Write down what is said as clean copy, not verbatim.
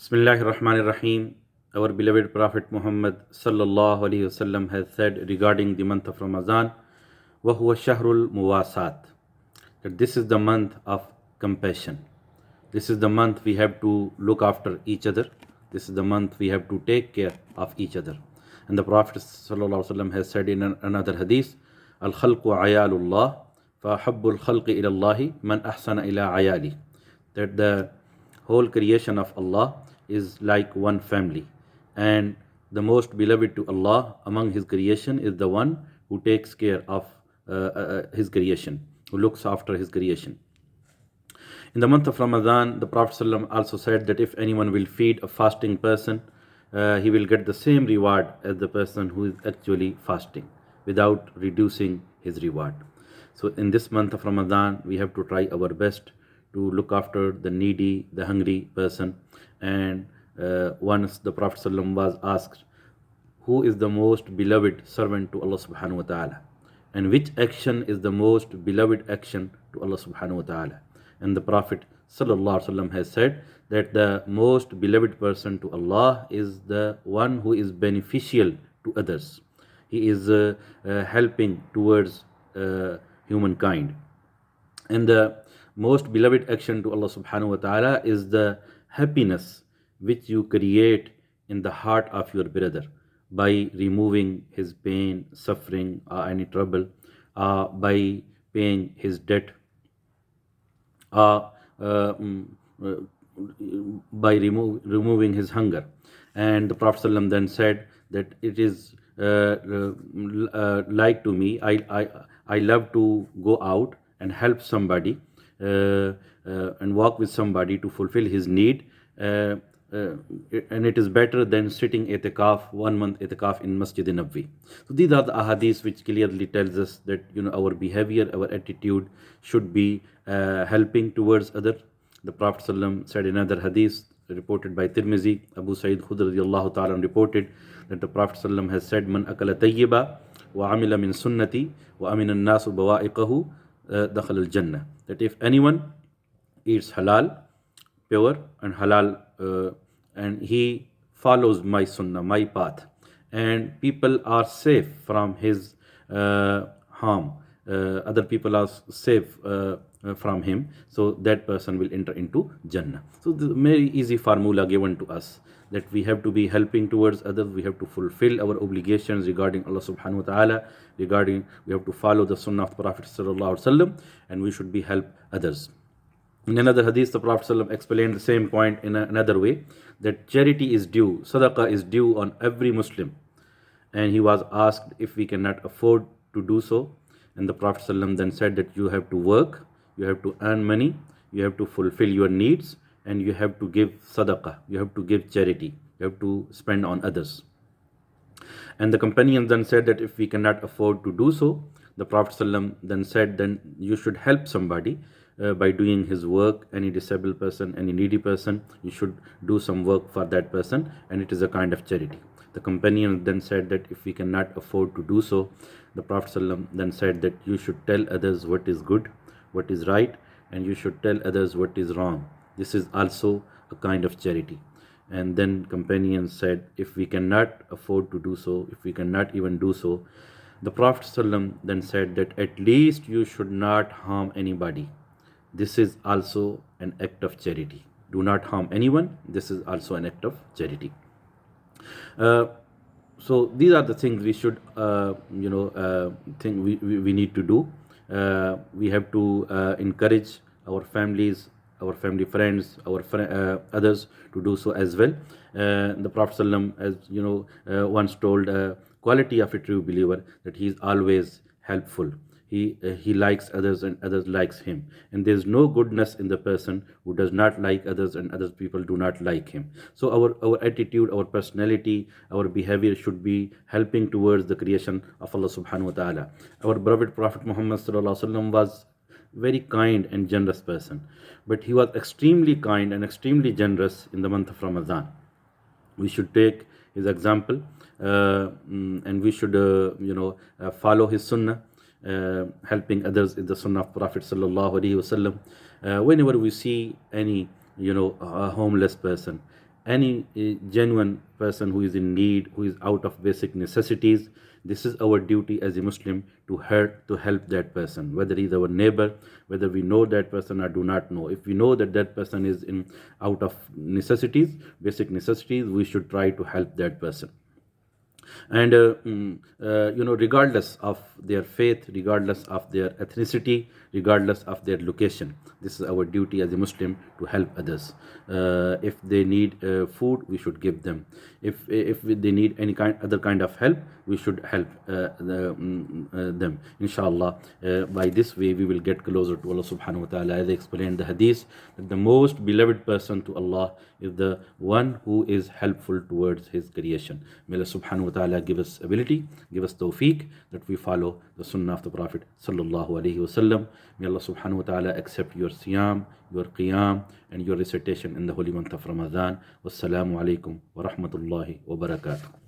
Bismillahir Rahmanir Rahim. Our beloved Prophet Muhammad sallallahu alaihi wasallam has said regarding the month of Ramadan, وَهُوَ شَهْرُ الْمُوَاسَات, that this is the month of compassion. This is the month we have to look after each other. This is the month we have to take care of each other. And the Prophet sallallahu alaihi wasallam has said in another hadith, Al-khalqu ayalullah, فَأَحَبُّ الْخَلْقِ إِلَى اللَّهِ مَنْ أَحْسَنَ إِلَى عَيَالِهِ, that the whole creation of Allah is like one family, and the most beloved to Allah among His creation is the one who takes care of His creation, who looks after His creation. In the month of Ramadan, the Prophet ﷺ also said that if anyone will feed a fasting person, he will get the same reward as the person who is actually fasting, without reducing his reward. So in this month of Ramadan, we have to try our best to look after the needy, the hungry person. And once the Prophet ﷺ was asked, who is the most beloved servant to Allah subhanahu wa ta'ala, and which action is the most beloved action to Allah subhanahu wa ta'ala? And the Prophet ﷺ has said that the most beloved person to Allah is the one who is beneficial to others. He is helping towards humankind. And the most beloved action to Allah subhanahu wa ta'ala is the happiness which you create in the heart of your brother by removing his pain, suffering, or any trouble, by paying his debt, by removing his hunger. And the Prophet ﷺ then said that it is like to me, I love to go out and help somebody and walk with somebody to fulfill his need, and it is better than sitting itikaf, 1 month itikaf in Masjid Nabwi. So these are the ahadith which clearly tells us that our behavior, our attitude should be helping towards others. The Prophet ﷺ said in another hadith reported by Tirmizi, Abu Sa'id Khudri radiyallahu ta'ala reported that the Prophet ﷺ has said, Man akala tayyiba wa amila min sunnati wa amina an-nasu bawa'iqahu dakhal al-jannah, that if anyone eats halal, pure and halal, and he follows my sunnah, my path, and people are safe from his harm, other people are safe from him, so that person will enter into Jannah. So the very easy formula given to us, that we have to be helping towards others, we have to fulfill our obligations regarding Allah subhanahu wa ta'ala, we have to follow the sunnah of the Prophet sallallahu alaihi wasallam, and we should be help others. In another hadith, the Prophet ﷺ explained the same point in another way, that charity is due, sadaqah is due on every Muslim. And he was asked if we cannot afford to do so. And the Prophet ﷺ then said that you have to work, you have to earn money, you have to fulfill your needs, and you have to give sadaqah, you have to give charity, you have to spend on others. And the companions then said that if we cannot afford to do so, the Prophet ﷺ then said, then you should help somebody by doing his work. Any disabled person, any needy person, you should do some work for that person, and it is a kind of charity. The companion then said that if we cannot afford to do so, the Prophet ﷺ then said that you should tell others what is good, what is right, and you should tell others what is wrong. This is also a kind of charity. And then companions said, if we cannot afford to do so, if we cannot even do so, the Prophet ﷺ then said that at least you should not harm anybody. This is also an act of charity. Do not harm anyone. This is also an act of charity. So these are the things we should, think we need to do. We have to encourage our families, our family friends, our others to do so as well. The Prophet ﷺ, as once told a quality of a true believer, that he is always helpful. He likes others and others likes him, and there is no goodness in the person who does not like others and other people do not like him. So our attitude, our personality, our behavior should be helping towards the creation of Allah subhanahu wa ta'ala. Our beloved Prophet Muhammad sallallahu alaihi wasallam was very kind and generous person, but he was extremely kind and extremely generous in the month of Ramadan. We should take his example, and we should follow his sunnah. Helping others is the sunnah of Prophet sallallahu alaihi wasallam. Whenever we see any a homeless person, any genuine person who is in need, who is out of basic necessities, this is our duty as a Muslim to help that person, whether he's our neighbor, whether we know that person or do not know. If we know that that person is in out of necessities, basic necessities, we should try to help that person. And regardless of their faith, regardless of their ethnicity, regardless of their location, this is our duty as a Muslim to help others. If they need food, we should give them. If they need any other kind of help, we should help them, inshallah. By this way we will get closer to Allah subhanahu wa ta'ala. As I explained the hadith, that the most beloved person to Allah is the one who is helpful towards his creation. May Allah subhanahu wa ta'ala give us ability, give us tawfiq, that we follow the sunnah of the Prophet sallallahu alaihi wasallam. May Allah subhanahu wa ta'ala accept your siyam, your qiyam, and your recitation in the holy month of Ramadan. Wassalamu alaikum wa rahmatullahi wa barakatuh.